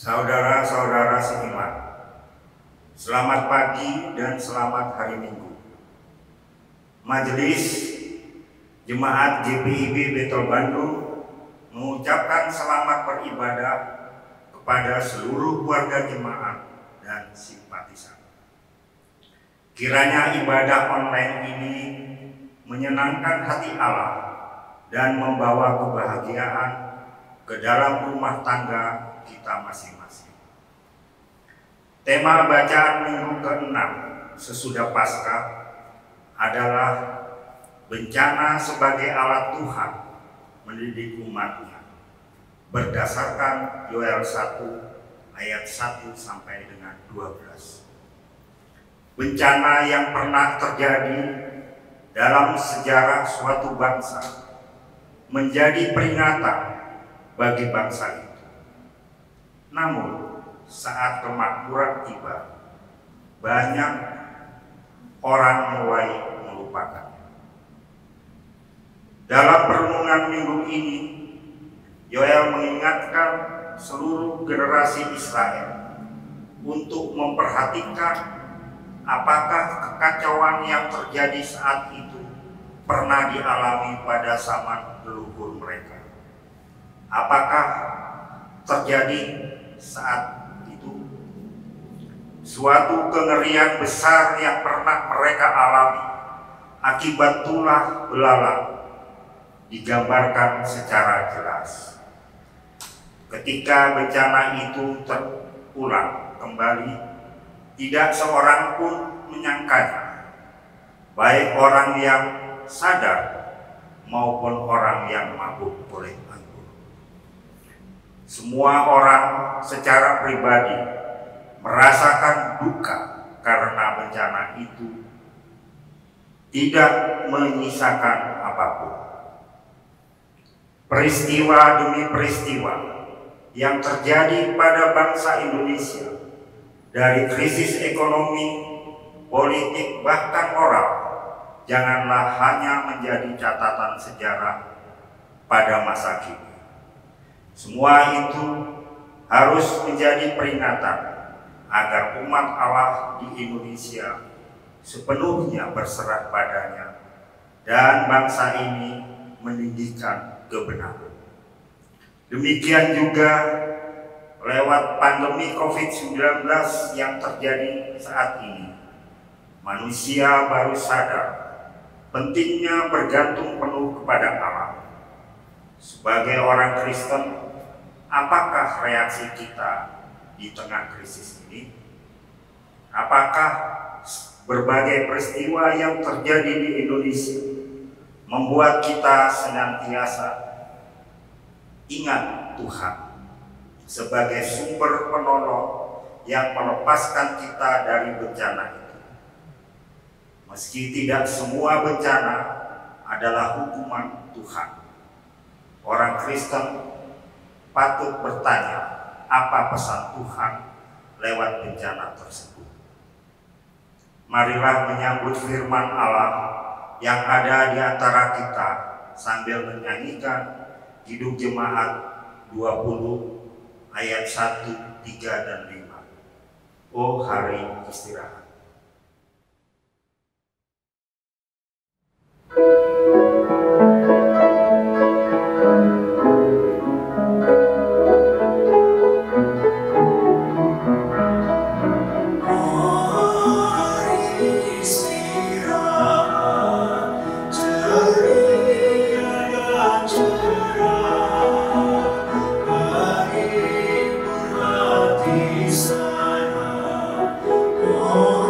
Saudara-saudara seiman, selamat pagi dan selamat hari Minggu. Majelis Jemaat GPIB Betol Bandung mengucapkan selamat beribadah kepada seluruh warga jemaat dan simpatisan. Kiranya ibadah online ini menyenangkan hati Allah dan membawa kebahagiaan ke dalam rumah tangga kita masing-masing. Tema bacaan minggu ke-6 sesudah Paskah adalah bencana sebagai alat Tuhan mendidik umatnya, berdasarkan Yoel 1 ayat 1 sampai dengan 12. Bencana yang pernah terjadi dalam sejarah suatu bangsa menjadi peringatan bagi bangsa itu. Namun, saat kemakmuran tiba, banyak orang mulai melupakannya. Dalam perenungan minggu ini, Yoel mengingatkan seluruh generasi Israel untuk memperhatikan apakah kekacauan yang terjadi saat itu pernah dialami pada zaman leluhur mereka. Apakah terjadi saat itu suatu kengerian besar yang pernah mereka alami akibat tulah belalang digambarkan secara jelas. Ketika bencana itu terulang kembali, tidak seorang pun menyangkanya, baik orang yang sadar maupun orang yang mabuk oleh anggur. Semua orang secara pribadi merasakan duka karena bencana itu tidak menyisakan apapun. Peristiwa demi peristiwa yang terjadi pada bangsa Indonesia, dari krisis ekonomi, politik, bahkan moral, janganlah hanya menjadi catatan sejarah pada masa kini. Semua itu harus menjadi peringatan agar umat Allah di Indonesia sepenuhnya berserah padanya dan bangsa ini meninggikan kebenaran. Demikian juga lewat pandemi COVID-19 yang terjadi saat ini, manusia baru sadar pentingnya bergantung penuh kepada Allah. Sebagai orang Kristen, apakah reaksi kita di tengah krisis ini? Apakah berbagai peristiwa yang terjadi di Indonesia membuat kita senantiasa ingat Tuhan sebagai sumber penolong yang melepaskan kita dari bencana itu? Meski tidak semua bencana adalah hukuman Tuhan, orang Kristen patut bertanya, apa pesan Tuhan lewat bencana tersebut? Marilah menyambut firman Allah yang ada di antara kita sambil menyanyikan Hidup Jemaat 20 ayat 1, 3, dan 5. Oh hari istirahat. Oh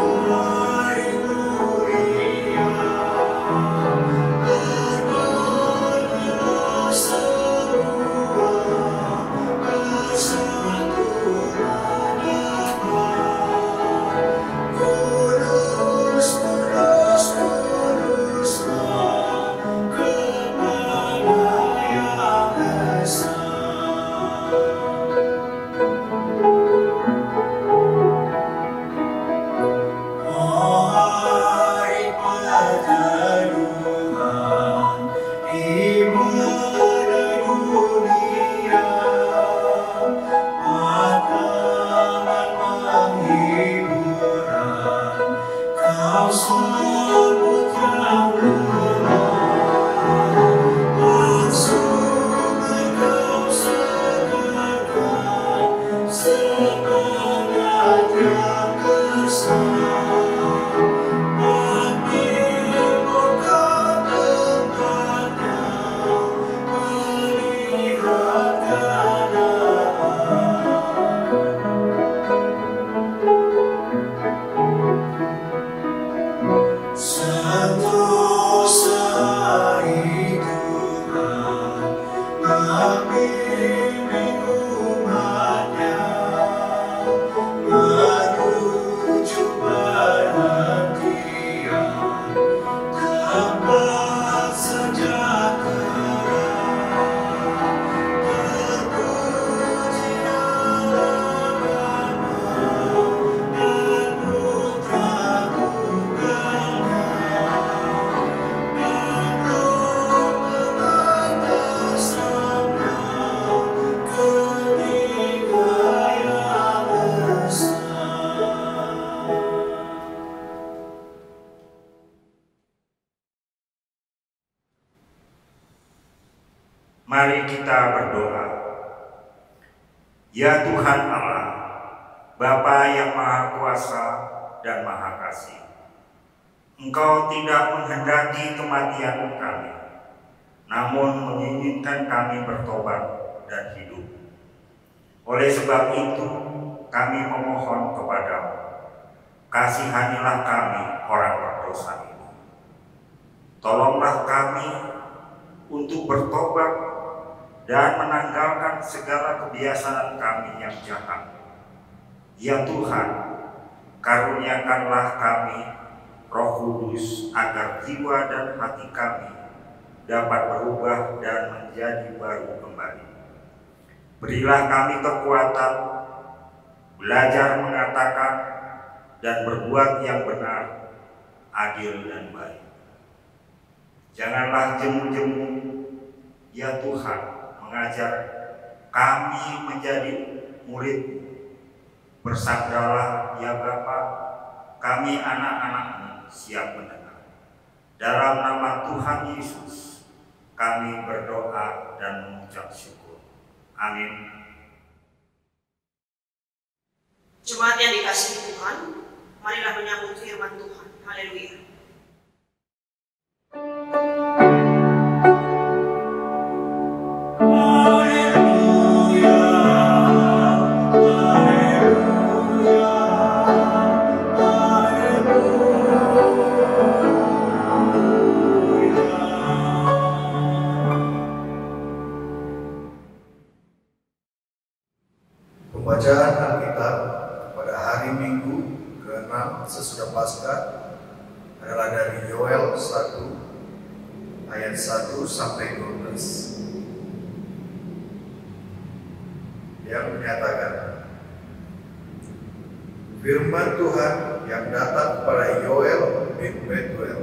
Mari kita berdoa. Ya Tuhan Allah, Bapa yang Maha Kuasa dan Maha Kasih, Engkau tidak menghendaki kematian kami, namun menginginkan kami bertobat dan hidup. Oleh sebab itu, kami memohon kepadamu, kasihanilah kami orang berdosa ini. Tolonglah kami untuk bertobat dan menanggalkan segala kebiasaan kami yang jahat. Ya Tuhan, karuniakanlah kami Roh Kudus agar jiwa dan hati kami dapat berubah dan menjadi baru kembali. Berilah kami kekuatan belajar mengatakan dan berbuat yang benar, adil dan baik. Janganlah jemu-jemu, ya Tuhan, mengajar kami menjadi murid. Bersabdalah, ya Bapa, kami anak-anak-Mu siap mendengar. Dalam nama Tuhan Yesus, kami berdoa dan mengucap syukur. Amin. Jemaat yang dikasihi Tuhan, marilah menyambut firman Tuhan. Haleluya. Pembacaan Alkitab pada hari Minggu ke-6 sesudah Paskah adalah dari Yoel 1 ayat 1 sampai 12 yang menyatakan, firman Tuhan yang datang kepada Yoel bin Betuel.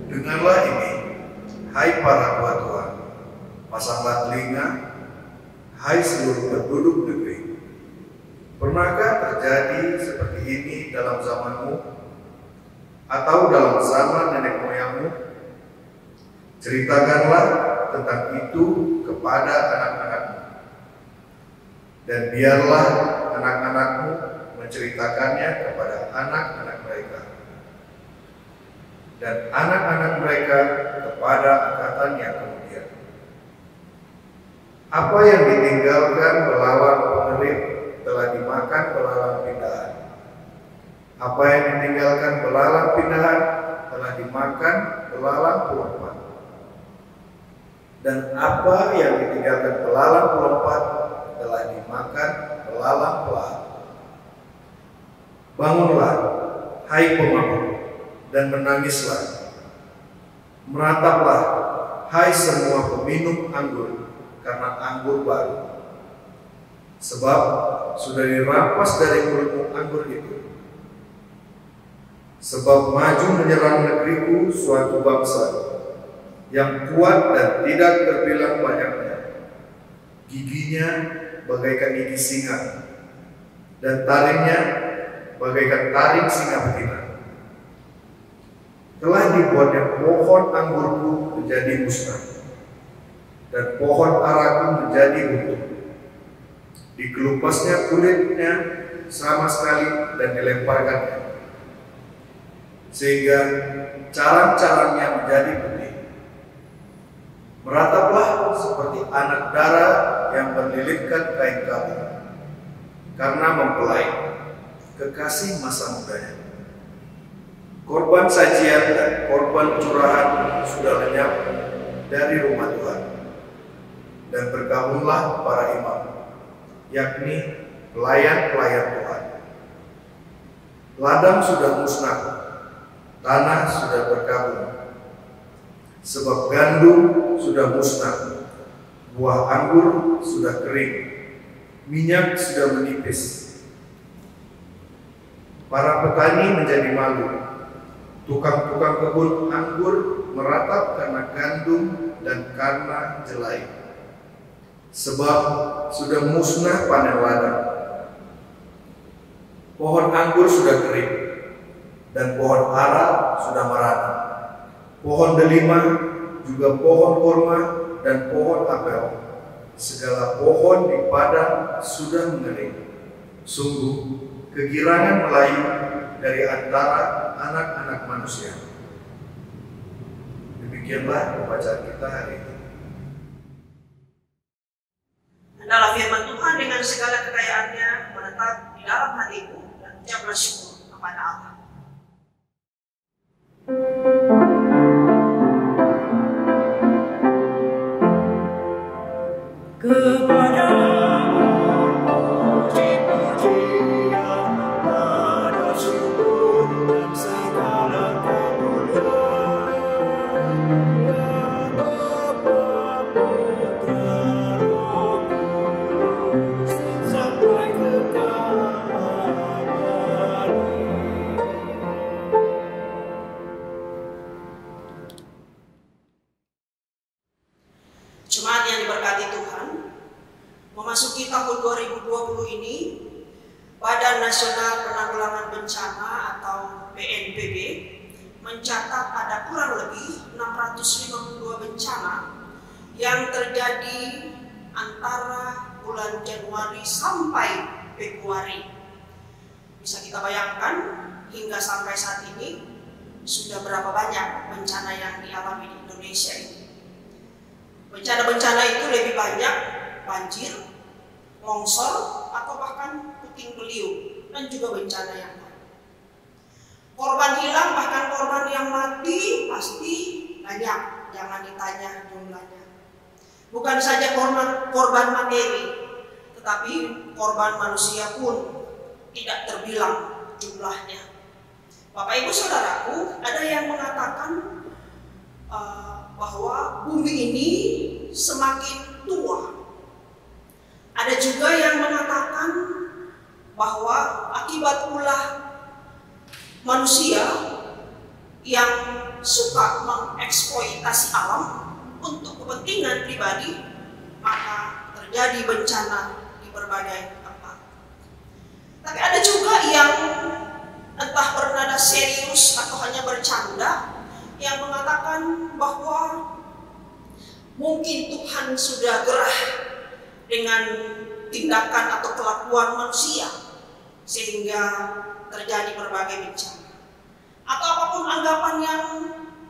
Dengarlah ini, hai para tua-tua, pasanglah telinga, hai seluruh penduduk negeri. Pernahkah terjadi seperti ini dalam zamanmu atau dalam zaman nenek moyangmu? Ceritakanlah tentang itu kepada anak-anakmu, dan biarlah anak-anakmu menceritakannya kepada anak-anak mereka, dan anak-anak mereka kepada angkatannya kemudian. Apa yang ditinggalkan belalang pengerit telah dimakan belalang pindahan. Apa yang ditinggalkan belalang pindahan telah dimakan belalang pelompat. Dan apa yang ditinggalkan belalang pelompat telah dimakan belalang pelahan. Bangunlah, hai pemabuk, dan menangislah. Merataplah, hai semua peminum anggur, karena anggur baru. Sebab sudah dirampas dari mulutmu anggur itu. Sebab maju menyerang negeriku suatu bangsa yang kuat dan tidak terbilang banyaknya. Giginya bagaikan gigi singa, dan taringnya bagaikan taring singa betina. Telah dibuatnya pohon anggurku menjadi musnah, dan pohon araku menjadi runtuh. Dikelupasnya kulitnya sama sekali dan dilemparkannya, sehingga carang-carangnya menjadi putih. Merataplah seperti anak dara yang berlilitkan kain kabung, karena mempelai kekasih masa mudanya. Korban sajian dan korban curahan sudah lenyap dari rumah Tuhan. Dan bergabunglah para imam, yakni pelayan-pelayan Tuhan. Ladang sudah musnah, tanah sudah berkabung. Sebab gandum sudah musnah, buah anggur sudah kering, minyak sudah menipis. Para petani menjadi malu, tukang-tukang kebun anggur meratap karena gandum dan karena jelai. Sebab sudah musnah panen ladang. Pohon anggur sudah kering, dan pohon ara sudah merana. Pohon delima, juga pohon korma dan pohon apel, segala pohon di padang sudah mengering. Sungguh, kegirangan melayu dari antara anak-anak manusia. Demikianlah pembacaan kita hari ini. Adalah firman Tuhan dengan segala kekayaannya menetap di dalam hatiku dan ucaplah syukur kepada Allah. Jemaat yang diberkati Tuhan, memasuki tahun 2020 ini, Badan Nasional Penanggulangan Bencana atau BNPB mencatat ada kurang lebih 652 bencana yang terjadi antara bulan Januari sampai Februari. Bisa kita bayangkan hingga sampai saat ini sudah berapa banyak bencana yang dialami di Indonesia ini. Bencana-bencana itu lebih banyak banjir, longsor, atau bahkan puting beliung, dan juga bencana yang lain. Korban hilang, bahkan korban yang mati pasti banyak, jangan ditanya jumlahnya. Bukan saja korban materi, tetapi korban manusia pun tidak terbilang jumlahnya. Bapak Ibu Saudaraku, ada yang mengatakan bahwa bumi ini semakin tua. Ada juga yang mengatakan bahwa akibat ulah manusia yang suka mengeksploitasi alam untuk kepentingan pribadi, maka terjadi bencana di berbagai tempat. Tapi ada juga yang entah bernada serius atau hanya bercanda, yang mengatakan bahwa mungkin Tuhan sudah gerah dengan tindakan atau kelakuan manusia sehingga terjadi berbagai bencana. Atau apapun anggapan yang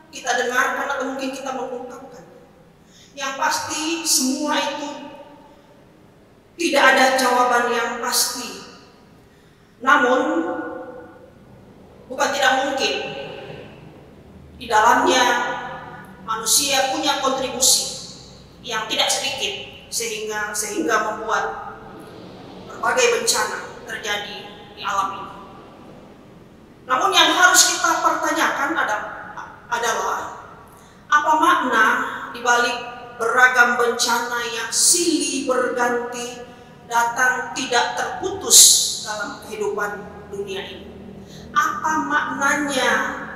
kita dengarkan atau mungkin kita mengungkapkan. Yang pasti semua itu tidak ada jawaban yang pasti. Namun bukan tidak mungkin di dalamnya manusia punya kontribusi yang tidak sedikit sehingga membuat berbagai bencana terjadi di alam ini. Namun yang harus kita pertanyakan adalah apa makna di balik beragam bencana yang silih berganti datang tidak terputus dalam kehidupan dunia ini. Apa maknanya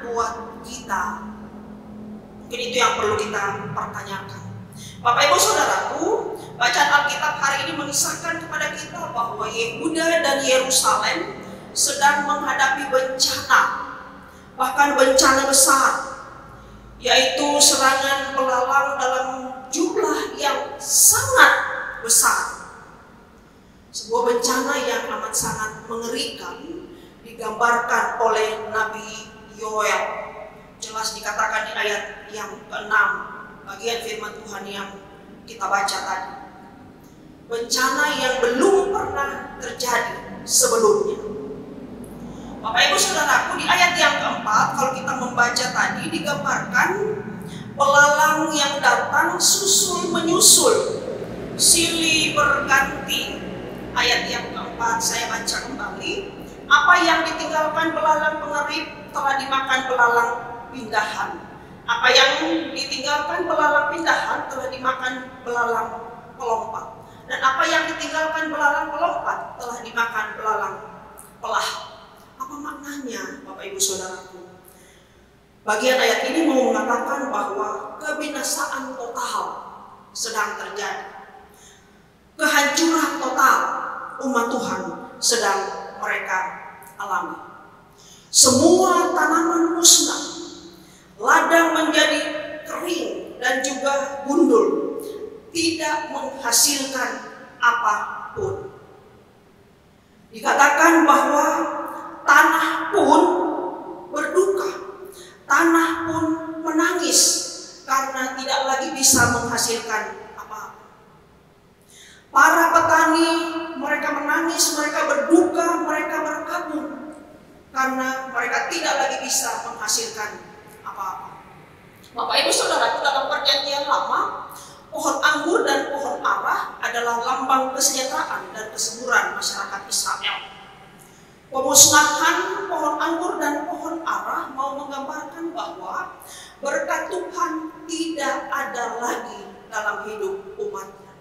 buat kita? Mungkin itu yang perlu kita pertanyakan. Bapak Ibu Saudaraku, bacaan Alkitab hari ini mengisahkan kepada kita bahwa Yehuda dan Yerusalem sedang menghadapi bencana, bahkan bencana besar, yaitu serangan belalang dalam jumlah yang sangat besar. Sebuah bencana yang amat sangat mengerikan digambarkan oleh Nabi Yoel. Jelas dikatakan di ayat yang ke-6, bagian firman Tuhan yang kita baca tadi. Bencana yang belum pernah terjadi sebelumnya. Bapak Ibu Saudaraku, di ayat yang keempat, kalau kita membaca tadi, digambarkan belalang yang datang susul menyusul, silih berganti. Ayat yang keempat saya baca kembali. Apa yang ditinggalkan belalang pengerit telah dimakan belalang pindahan. Apa yang ditinggalkan belalang pindahan telah dimakan belalang pelompat. Dan apa yang ditinggalkan belalang pelompat telah dimakan belalang pelah. Apa maknanya, Bapak Ibu Saudaraku? Bagian ayat ini mau mengatakan bahwa kebinasaan total sedang terjadi. Kehancuran total umat Tuhan sedang mereka alami. Semua tanaman musnah, ladang menjadi kering dan juga gundul. tidak menghasilkan apapun. Dikatakan bahwa tanah pun berduka, tanah pun menangis karena tidak lagi bisa menghasilkan apa-apa. Para petani mereka menangis, mereka berduka, mereka berkabung karena mereka tidak lagi bisa menghasilkan apa-apa. Bapak Ibu Saudara, dalam Perjanjian Lama, pohon anggur dan pohon ara adalah lambang kesejahteraan dan kesuburan masyarakat Israel. Pemusnahan pohon anggur dan pohon ara mau menggambarkan bahwa berkat Tuhan tidak ada lagi dalam hidup umatnya.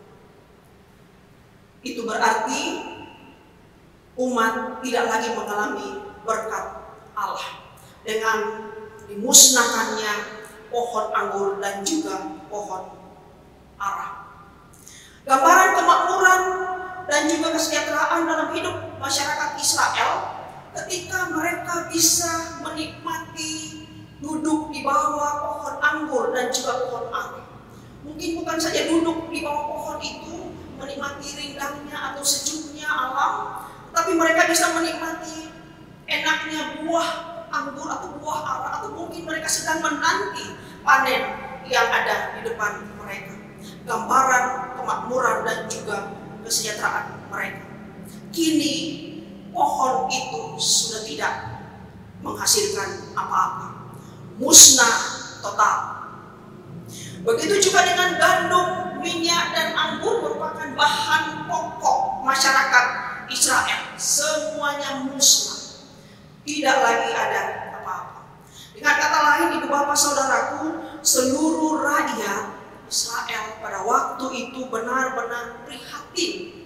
Itu berarti umat tidak lagi mengalami berkat Allah dengan dimusnahkannya pohon anggur dan juga pohon ara. Gambaran kemakmuran dan juga kesejahteraan dalam hidup masyarakat Israel ketika mereka bisa menikmati duduk di bawah pohon anggur dan juga pohon ara. Mungkin bukan saja duduk di bawah pohon itu menikmati rindangnya atau sejuknya alam, tapi mereka bisa menikmati enaknya buah anggur atau buah ara, atau mungkin mereka sedang menanti panen yang ada di depan mereka. Gambaran kemakmuran dan juga kesejahteraan mereka. Kini pohon itu sudah tidak menghasilkan apa-apa, musnah total. Begitu juga dengan gandum, minyak, dan anggur merupakan bahan pokok masyarakat Israel. Semuanya musnah, tidak lagi ada apa-apa. Dengan kata lain, ibu bapak saudaraku, seluruh rakyat Israel pada waktu itu benar-benar prihatin,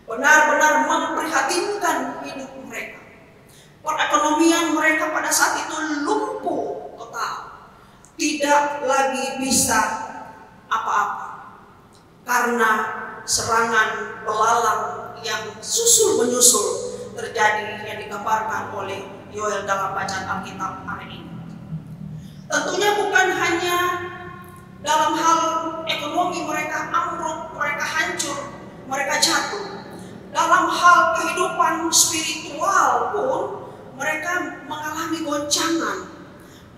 benar-benar memprihatinkan hidup mereka. Perekonomian mereka pada saat itu lumpuh total, tidak lagi bisa apa-apa karena serangan belalang yang susul menyusul terjadi yang digambarkan oleh Yoel dalam bacaan Alkitab hari ini. Tentunya bukan hanya dalam hal ekonomi mereka ambruk, mereka hancur, mereka jatuh. Dalam hal kehidupan spiritual pun mereka mengalami goncangan,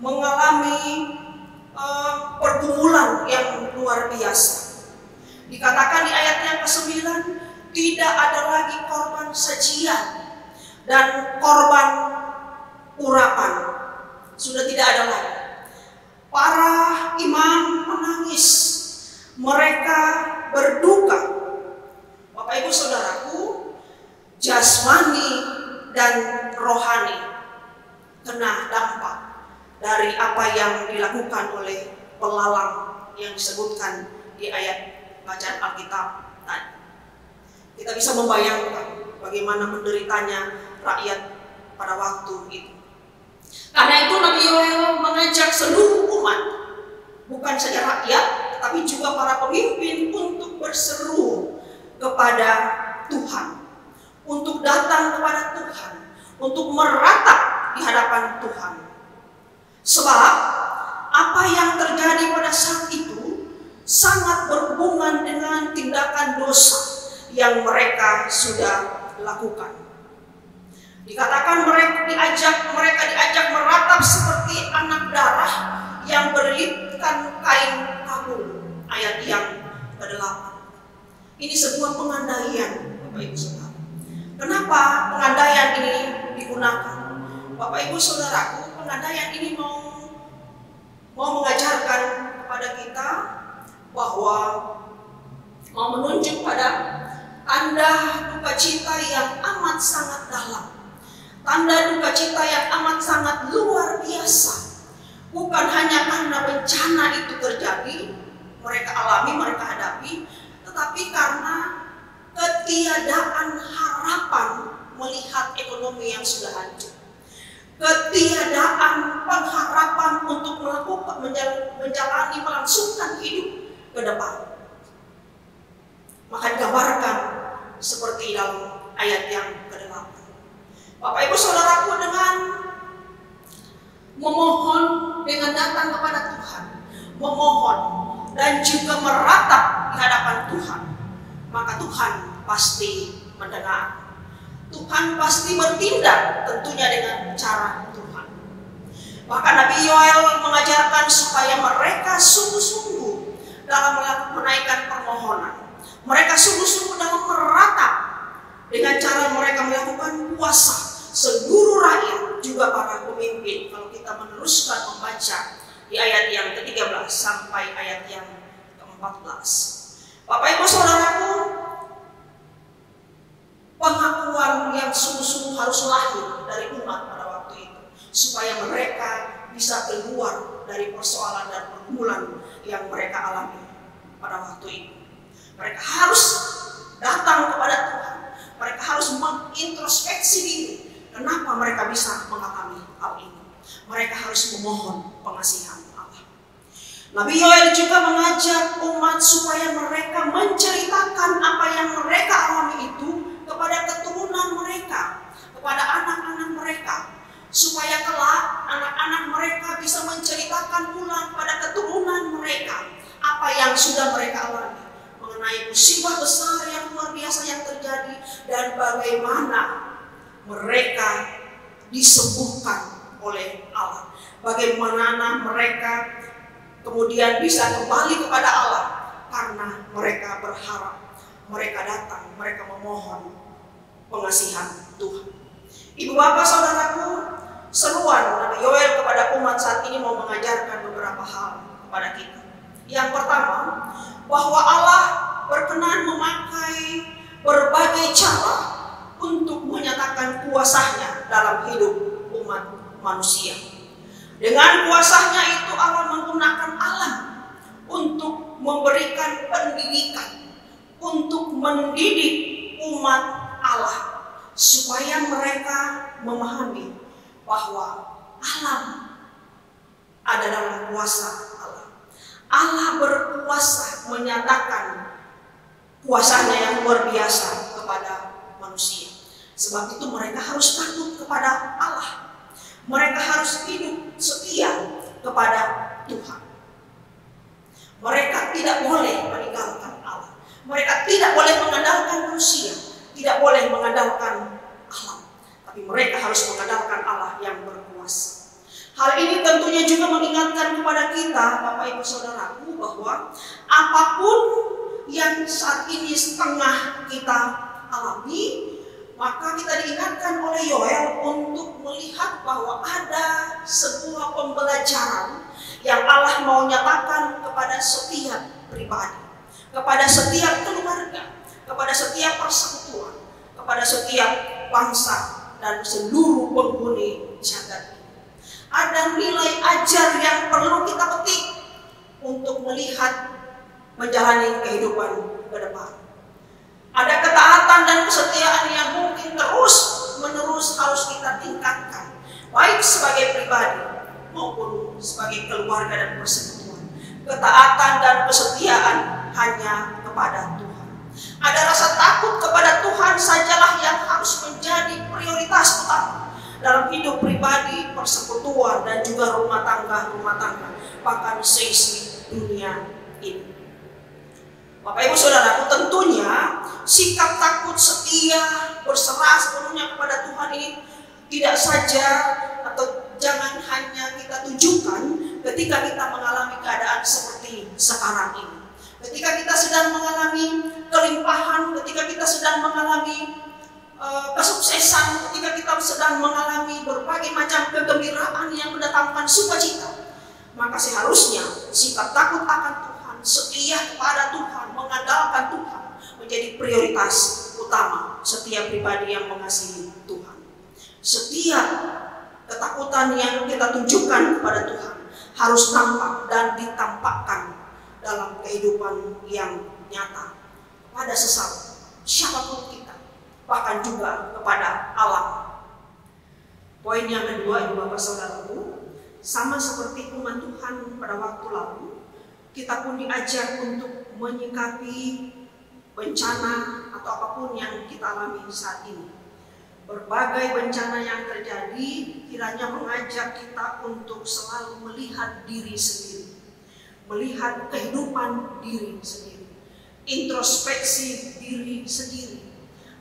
mengalami pergumulan yang luar biasa. Dikatakan di ayat yang ke-9, tidak ada lagi korban sajian dan korban urapan. Sudah tidak ada lagi. Para imam menangis, mereka berduka. Bapak Ibu Saudaraku, jasmani dan rohani kena dampak dari apa yang dilakukan oleh pelalang yang disebutkan di ayat bacaan Alkitab tadi. Kita bisa membayangkan bagaimana menderitanya rakyat pada waktu itu. Karena itu Nabi Yoel mengajak seluruh umat, bukan saja rakyat, tapi juga para pemimpin untuk berseru kepada Tuhan, untuk datang kepada Tuhan, untuk meratap di hadapan Tuhan. Sebab apa yang terjadi pada saat itu sangat berhubungan dengan tindakan dosa yang mereka sudah lakukan. Dikatakan mereka diajak meratap seperti anak darah yang berlipatkan kain kabung. Ayat yang ke-8. Ini sebuah pengandaian, Bapak Ibu Saudara. Kenapa pengandaian ini digunakan? Bapak Ibu Saudaraku, pengandaian ini mau mengajarkan kepada kita bahwa mau menunjuk pada tanda duka cita yang amat sangat dalam. Tanda duka cita yang amat sangat luar biasa. Bukan hanya karena bencana itu terjadi, mereka alami, mereka hadapi, tetapi karena ketiadaan harapan melihat ekonomi yang sudah hancur. Ketiadaan pengharapan untuk menjalani, melangsungkan hidup ke depan. Maka digambarkan seperti dalam ayat yang ke-8. Bapak Ibu Saudaraku, dengan memohon, dengan datang kepada Tuhan, memohon dan juga meratap di hadapan Tuhan, maka Tuhan pasti mendengar. Tuhan pasti bertindak tentunya dengan cara Tuhan. Bahkan Nabi Yoel mengajarkan supaya mereka sungguh-sungguh dalam menaikkan permohonan. Mereka sungguh-sungguh dalam meratap dengan cara mereka melakukan puasa. Seluruh rakyat juga para pemimpin, kalau kita meneruskan membaca di ayat yang ke-13 sampai ayat yang ke-14. Bapak Ibu Saudaraku, pengakuan yang sungguh-sungguh harus lahir dari umat pada waktu itu, supaya mereka bisa keluar dari persoalan dan pergumulan yang mereka alami pada waktu itu. Mereka harus datang kepada Tuhan. Mereka harus mengintrospeksi diri. Kenapa mereka bisa mengalami hal ini? Mereka harus memohon pengasihan Allah. Nabi Yoel juga mengajak umat supaya mereka menceritakan apa yang mereka alami itu kepada keturunan mereka, kepada anak-anak mereka, supaya kelak anak-anak mereka bisa menceritakan pula kepada keturunan mereka apa yang sudah mereka alami mengenai musibah besar yang luar biasa yang terjadi dan bagaimana mereka disembuhkan oleh Allah. Bagaimana mereka kemudian bisa kembali kepada Allah karena mereka berharap, mereka datang, mereka memohon pengasihan Tuhan. Ibu bapak saudaraku, seruan Nabi Yoel kepada umat saat ini mau mengajarkan beberapa hal kepada kita. Yang pertama, bahwa Allah berkenan memakai berbagai cara untuk menyatakan kuasanya dalam hidup umat manusia. Dengan kuasanya itu Allah menggunakan alam untuk memberikan pendidikan, untuk mendidik umat Allah, supaya mereka memahami bahwa alam ada dalam kuasa Allah. Allah berkuasa menyatakan kuasanya yang luar biasa kepada manusia. Sebab itu mereka harus takut kepada Allah. Mereka harus hidup setia kepada Tuhan. Mereka tidak boleh meninggalkan Allah. Mereka tidak boleh mengandalkan manusia, tidak boleh mengandalkan alam. Tapi mereka harus mengandalkan Allah yang berkuasa. Hal ini tentunya juga mengingatkan kepada kita, Bapak Ibu Saudaraku, bahwa apapun yang saat ini setengah kita alami, maka kita diingatkan oleh Yoel untuk melihat bahwa ada sebuah pembelajaran yang Allah mau nyatakan kepada setiap pribadi, kepada setiap keluarga, kepada setiap persekutuan, kepada setiap bangsa dan seluruh penghuni jagat ini. Ada nilai ajar yang perlu kita petik untuk melihat menjalani kehidupan ke depan. Ada ketaatan dan kesetiaan yang mungkin terus-menerus harus kita tingkatkan, baik sebagai pribadi maupun sebagai keluarga dan persekutuan. Ketaatan dan kesetiaan hanya kepada Tuhan. Ada rasa takut kepada Tuhan sajalah yang harus menjadi prioritas utama dalam hidup pribadi, persekutuan, dan juga rumah tangga, bahkan seisi dunia ini. Bapak Ibu Saudaraku, tentunya sikap takut, setia, berserah sepenuhnya kepada Tuhan ini tidak saja atau jangan hanya kita tunjukkan ketika kita mengalami keadaan seperti sekarang ini. Ketika kita sedang mengalami kelimpahan, ketika kita sedang mengalami kesuksesan, ketika kita sedang mengalami berbagai macam kegembiraan yang mendatangkan sukacita, maka seharusnya sikap takut akan Tuhan, setia kepada Tuhan, mengandalkan Tuhan menjadi prioritas utama setiap pribadi yang mengasihi Tuhan. Setiap ketakutan yang kita tunjukkan kepada Tuhan harus nampak dan ditampakkan dalam kehidupan yang nyata pada sesama, siapapun kita, bahkan juga kepada alam. Poin yang kedua, Ibu Bapak Saudaraku, sama seperti umat Tuhan pada waktu lalu, kita pun diajar untuk menyikapi bencana atau apapun yang kita alami saat ini. Berbagai bencana yang terjadi kiranya mengajak kita untuk selalu melihat diri sendiri, melihat kehidupan diri sendiri. introspeksi diri sendiri.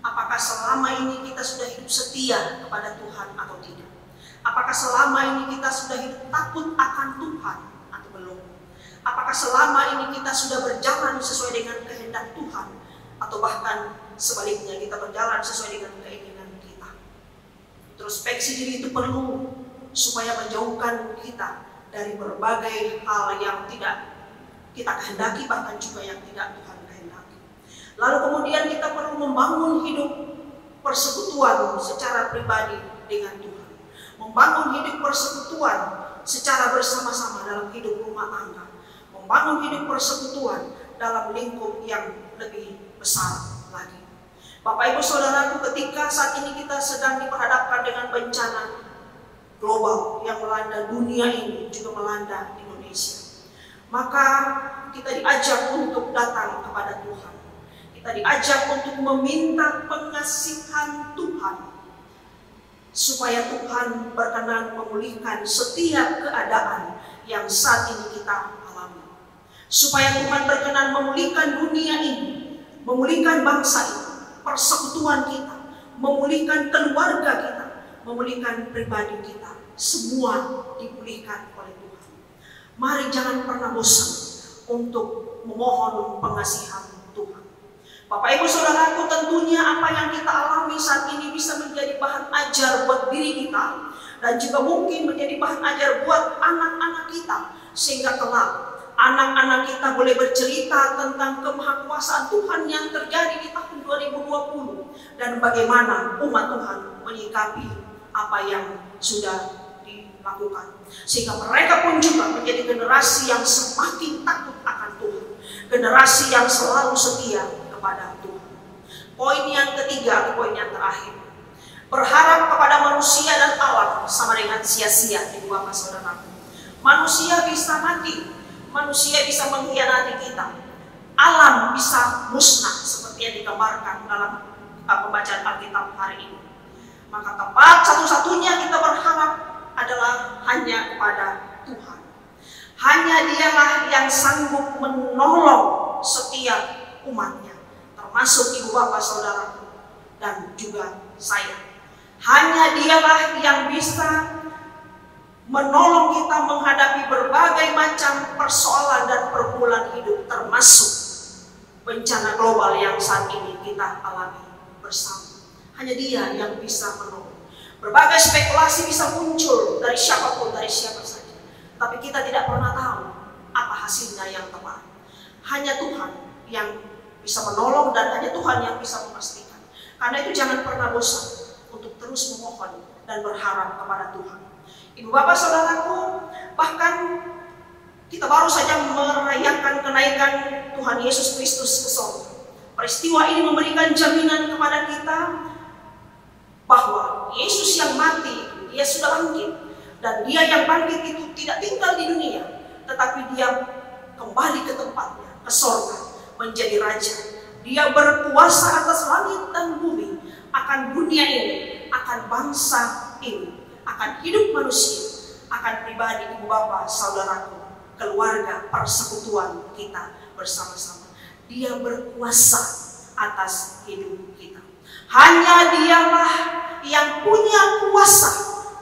Apakah selama ini kita sudah hidup setia kepada Tuhan atau tidak? Apakah selama ini kita sudah hidup takut akan Tuhan atau belum? Apakah selama ini kita sudah berjalan sesuai dengan kehendak Tuhan, atau bahkan sebaliknya kita berjalan sesuai dengan keinginan kita? Introspeksi diri itu perlu supaya menjauhkan kita dari berbagai hal yang tidak kita kehendaki, bahkan juga yang tidak Tuhan kehendaki. Lalu kemudian kita perlu membangun hidup persekutuan secara pribadi dengan Tuhan, membangun hidup persekutuan secara bersama-sama dalam hidup rumah tangga, membangun hidup persekutuan dalam lingkup yang lebih besar lagi. Bapak Ibu Saudaraku, ketika saat ini kita sedang diperhadapkan dengan bencana global yang melanda dunia ini, juga melanda Indonesia, maka kita diajak untuk datang kepada Tuhan. Kita diajak untuk meminta pengasihan Tuhan, supaya Tuhan berkenan memulihkan setiap keadaan yang saat ini kita alami. Supaya Tuhan berkenan memulihkan dunia ini, memulihkan bangsa ini, persekutuan kita, memulihkan keluarga kita, memulihkan pribadi kita. Semua dipulihkan oleh Tuhan. Mari jangan pernah bosan untuk memohon pengasihan Tuhan. Bapak Ibu Saudaraku, tentunya apa yang kita alami saat ini bisa menjadi bahan ajar buat diri kita, dan juga mungkin menjadi bahan ajar buat anak-anak kita, sehingga kelak anak-anak kita boleh bercerita tentang kemahakuasaan Tuhan yang terjadi di tahun 2020, dan bagaimana umat Tuhan menyikapi apa yang sudah dilakukan, sehingga mereka pun juga menjadi generasi yang semakin takut akan Tuhan, generasi yang selalu setia kepada Tuhan. Poin yang ketiga atau poin yang terakhir, berharap kepada manusia dan alam sama dengan sia-sia. Ibu bapak saudaraku, manusia bisa mati, manusia bisa mengkhianati kita, alam bisa musnah seperti yang digambarkan dalam pembacaan Alkitab hari ini. Maka tempat satu-satunya kita berharap adalah hanya kepada Tuhan. Hanya Dialah yang sanggup menolong setiap umatnya, termasuk ibu bapak saudaraku dan juga saya. Hanya Dialah yang bisa menolong kita menghadapi berbagai macam persoalan dan pergumulan hidup, termasuk bencana global yang saat ini kita alami bersama. Hanya Dia yang bisa menolong. Berbagai spekulasi bisa muncul dari siapapun, dari siapa saja, tapi kita tidak pernah tahu apa hasilnya yang tepat. Hanya Tuhan yang bisa menolong, dan hanya Tuhan yang bisa memastikan. Karena itu jangan pernah bosan untuk terus memohon dan berharap kepada Tuhan. Ibu bapak saudaraku, bahkan kita baru saja merayakan kenaikan Tuhan Yesus Kristus ke surga. Peristiwa ini memberikan jaminan kepada kita bahwa Yesus yang mati, Dia sudah bangkit, dan Dia yang bangkit itu tidak tinggal di dunia, tetapi Dia kembali ke tempatnya, ke surga, menjadi Raja. Dia berkuasa atas langit dan bumi, akan dunia ini, akan bangsa ini, akan hidup manusia, akan pribadi ibu bapak saudaraku, keluarga, persekutuan kita bersama-sama. Dia berkuasa atas hidup kita. Hanya Dialah yang punya kuasa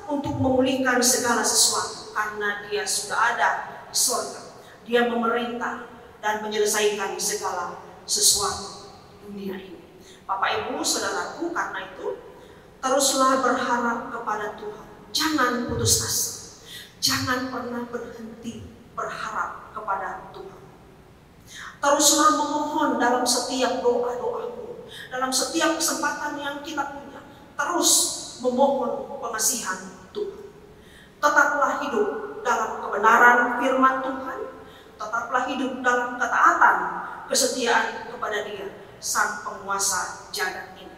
untuk memulihkan segala sesuatu, karena Dia sudah ada di surga. Dia memerintah dan menyelesaikan segala sesuatu dunia ini. Bapak Ibu saudaraku, karena itu teruslah berharap kepada Tuhan. Jangan putus asa. Jangan pernah berhenti berharap kepada Tuhan. Teruslah memohon dalam setiap doa-doamu, dalam setiap kesempatan yang kita punya. Terus memohon pengasihan Tuhan. Tetaplah hidup dalam kebenaran firman Tuhan. Tetaplah hidup dalam ketaatan, kesetiaan kepada Dia, Sang Penguasa jagat ini.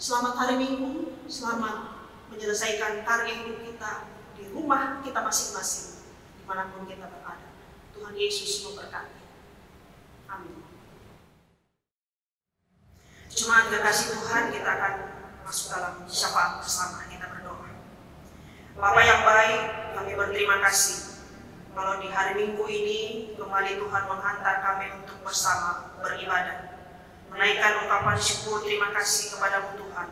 Selamat hari Minggu, selamat menyelesaikan karya hidup kita di rumah kita masing-masing, dimanapun kita berada. Tuhan Yesus memberkati. Amin. Jemaat kekasih Tuhan, kita akan masuk dalam syafaat bersama. Kita berdoa. Bapa yang baik, kami berterima kasih kalau di hari Minggu ini kembali Tuhan menghantar kami untuk bersama beribadah, menaikkan ungkapan syukur terima kasih kepada Tuhan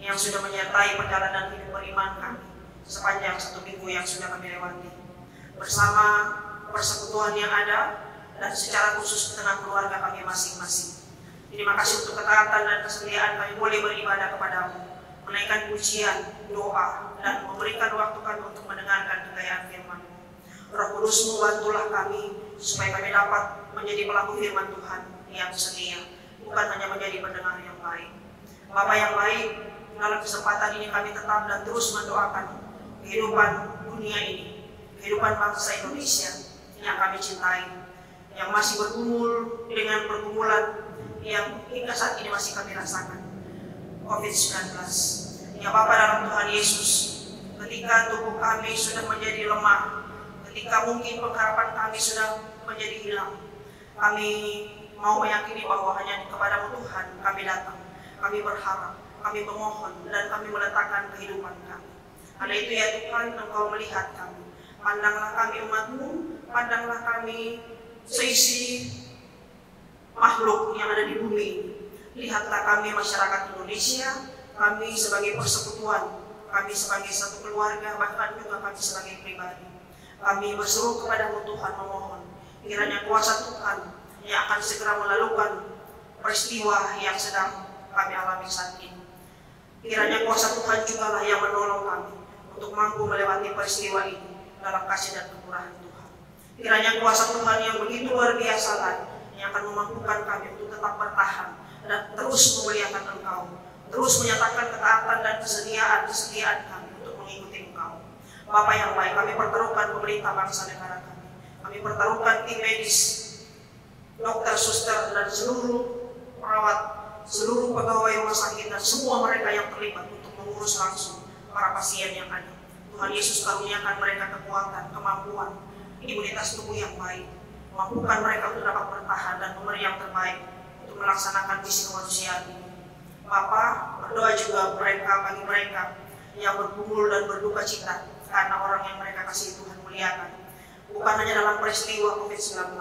yang sudah menyertai perjalanan hidup beriman kami sepanjang 1 minggu yang sudah kami lewati, bersama persekutuan yang ada dan secara khusus dengan keluarga kami masing-masing. Terima kasih untuk ketaatan dan kesediaan kami boleh beribadah kepadamu, menaikkan pujian, doa, dan memberikan waktu kami untuk mendengarkan kekayaan firman-Mu. Roh Kudus-Mu bantulah kami supaya kami dapat menjadi pelaku firman Tuhan yang setia, bukan hanya menjadi pendengar yang baik. Bapa yang baik, dalam kesempatan ini kami tetap dan terus mendoakan kehidupan dunia ini, kehidupan bangsa Indonesia yang kami cintai, yang masih bergumul dengan pergumulan yang hingga saat ini masih kami rasakan, COVID-19. Ya Bapa dalam Tuhan Yesus, ketika tubuh kami sudah menjadi lemah, ketika mungkin pengharapan kami sudah menjadi hilang, kami mau meyakini bahwa hanya kepada-Mu Tuhan kami datang, kami berharap, kami memohon, dan kami meletakkan kehidupan kami. Karena itu ya Tuhan, Engkau melihat kami, pandanglah kami umat-Mu, pandanglah kami seisi makhluk yang ada di bumi ini. Lihatlah kami masyarakat Indonesia, kami sebagai persekutuan, kami sebagai satu keluarga, bahkan juga kami sebagai pribadi. Kami berseru kepada-Mu Tuhan memohon, kiranya kuasa Tuhan yang akan segera melalukan peristiwa yang sedang kami alami saat ini. Kiranya kuasa Tuhan jugalah yang menolong kami untuk mampu melewati peristiwa ini dalam kasih dan kemurahan Tuhan. Kiranya kuasa Tuhan yang begitu luar biasa lagi yang akan memampukan kami untuk tetap bertahan dan terus memuliakan Engkau, terus menyatakan ketaatan dan kesetiaan kami untuk mengikuti Engkau. Bapa yang baik, kami pertaruhkan pemerintah bangsa negara kami. Kami pertaruhkan tim medis, dokter, suster, dan seluruh perawat, seluruh pegawai rumah sakit, dan semua mereka yang terlibat untuk mengurus langsung para pasien yang ada. Tuhan Yesus karuniakan mereka kekuatan, kemampuan, imunitas tubuh yang baik, mampukan mereka untuk dapat bertahan dan memberi yang terbaik untuk melaksanakan misi kemanusiaan ini. Bapa, berdoa juga bagi mereka yang bergumul dan berduka cita karena orang yang mereka kasih Tuhan muliakan, bukan hanya dalam peristiwa COVID-19,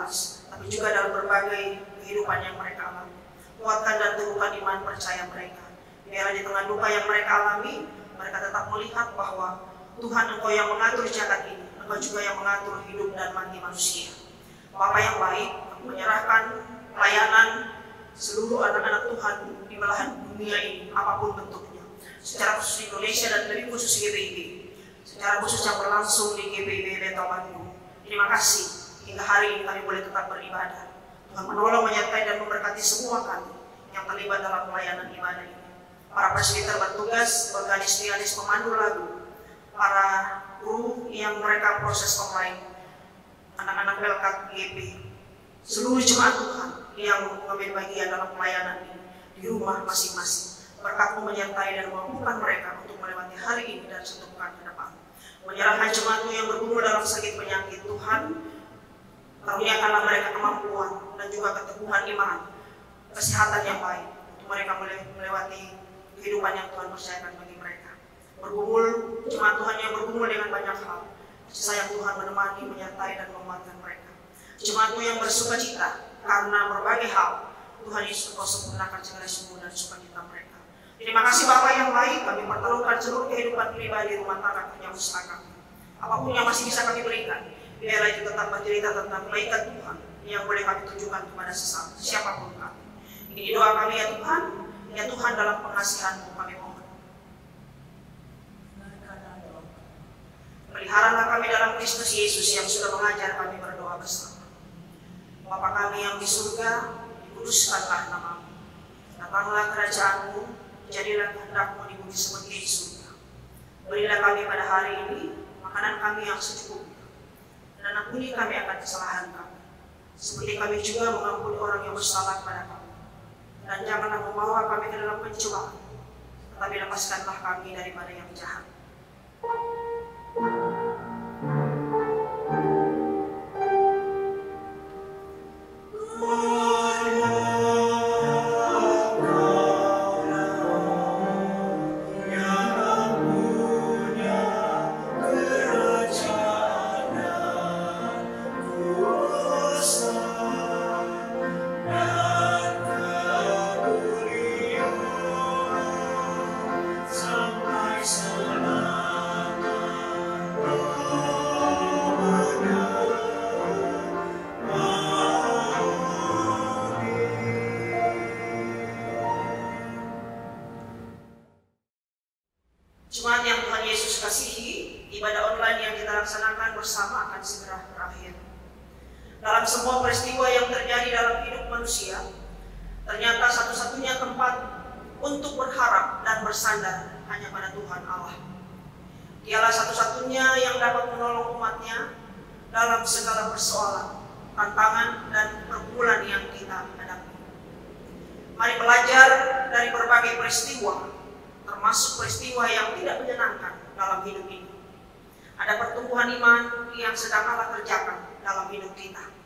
tapi juga dalam berbagai kehidupan yang mereka alami. Kuatkan dan teguhkan iman percaya mereka, biarlah di tengah duka yang mereka alami, mereka tetap melihat bahwa Tuhan Engkau yang mengatur jagat ini, Engkau juga yang mengatur hidup dan mati manusia. Bapa yang baik, menyerahkan pelayanan seluruh anak-anak Tuhan di belahan dunia ini, apapun bentuknya, secara khusus Indonesia dan lebih khusus GPIB, secara khusus yang berlangsung di GPIB Bentol Bandung. Terima kasih, hingga hari ini kami boleh tetap beribadah. Tuhan menolong, menyertai, dan memberkati semua kami yang terlibat dalam pelayanan ibadah ini. Para presbiter bertugas, organis, pianis, pemandu lagu, para guru yang mereka proses online, anak-anak Belkat GP, seluruh jemaat Tuhan yang mengambil bagian dalam pelayanan ini di rumah masing-masing. Berkat-Mu menyertai dan memampukan mereka untuk melewati hari ini dan satu pekan ke depan. Menyerahkan jemaat-Mu yang bergumul dalam sakit penyakit, Tuhan, karuniakanlah mereka kemampuan dan juga keteguhan iman, kesehatan yang baik untuk mereka melewati kehidupan yang Tuhan percayakan bagi mereka. Bergumul, jemaat Tuhan yang bergumul dengan banyak hal, sayang Tuhan menemani, menyertai, dan menguatkan mereka. Jemaat-Mu yang bersuka cita karena berbagai hal, Tuhan Yesus Engkau sempurnakan segala sembuh dan sukacita mereka. Terima kasih Bapa yang baik, kami pertaruhkan seluruh kehidupan pribadi, rumah tangga, kerja usaha kami. Apapun yang masih bisa kami berikan, biarlah itu tetap bercerita tentang kebaikan Tuhan yang boleh kami tunjukkan kepada sesama, siapapun kami. Ini doa kami ya Tuhan, ya Tuhan dalam pengasihan-Mu kami mohon. Peliharalah kami dalam Kristus Yesus yang sudah mengajar kami berdoa bersama. Bapa kami yang di surga, dikuduskanlah nama-Mu. Datanglah kerajaan-Mu, jadilah kehendak-Mu di bumi seperti di surga. Berilah kami pada hari ini makanan kami yang secukupnya, dan ampuni kami akan kesalahan kami, seperti kami juga mengampuni orang yang bersalah kepada kami. Dan janganlah membawa kami ke dalam pencobaan, tetapi lepaskanlah kami daripada yang jahat. dalam semua peristiwa yang terjadi dalam hidup manusia, ternyata satu-satunya tempat untuk berharap dan bersandar hanya pada Tuhan Allah. Dialah satu-satunya yang dapat menolong umatnya dalam segala persoalan, tantangan, dan pergumulan yang kita hadapi. Mari belajar dari berbagai peristiwa, termasuk peristiwa yang tidak menyenangkan dalam hidup ini. Ada pertumbuhan iman yang sedang Allah kerjakan dalam hidup kita.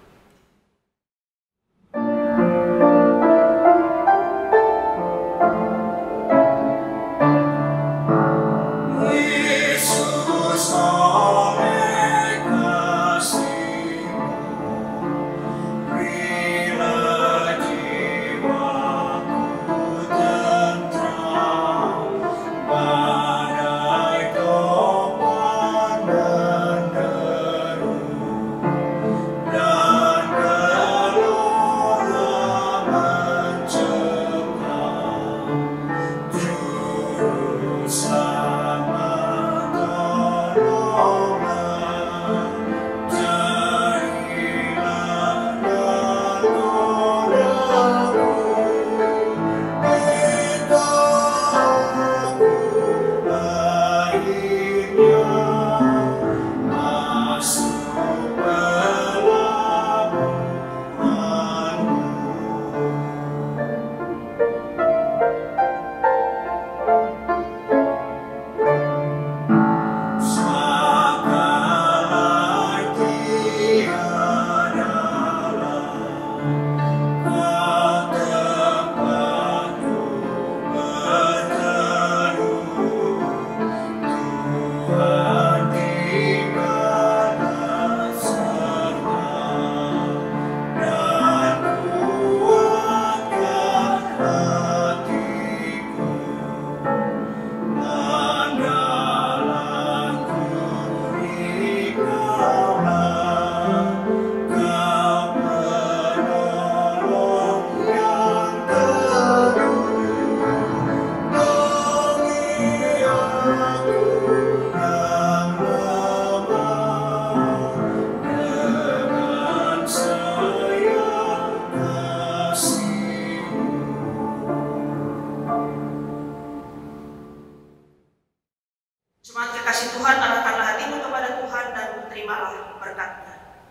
Jemaat kekasih Tuhan, arahkanlah hatimu kepada Tuhan dan terimalah berkat-Nya.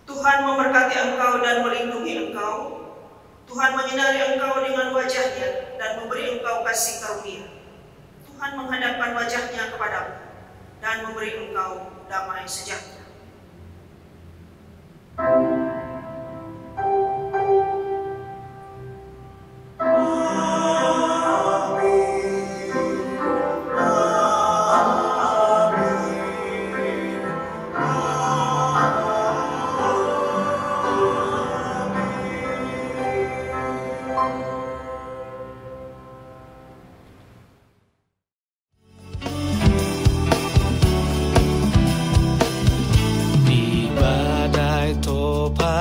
Tuhan memberkati engkau dan melindungi engkau. Tuhan menyinari engkau dengan wajah-Nya dan memberi engkau kasih karunia. Tuhan menghadapkan wajah-Nya kepadamu dan memberi engkau damai sejahtera.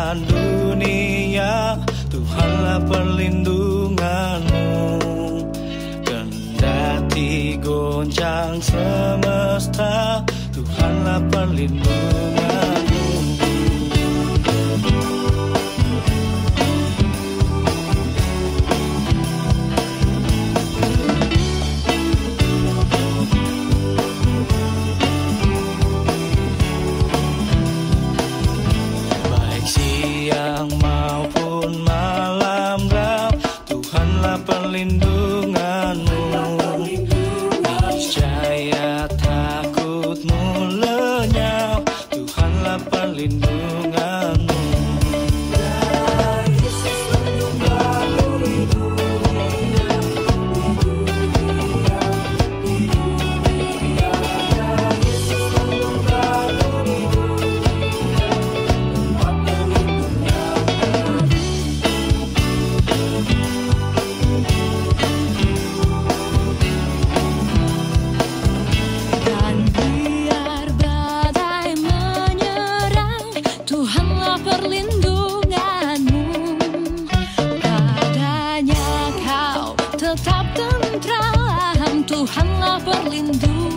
Dunia, Tuhanlah perlindunganmu. Kendati goncang semesta, Tuhanlah perlindunganmu. Siang maupun malam gelap, Tuhanlah perlindunganmu. Niscaya takutmu lenyap, Tuhanlah perlindunganmu. Tuhanlah perlindungan.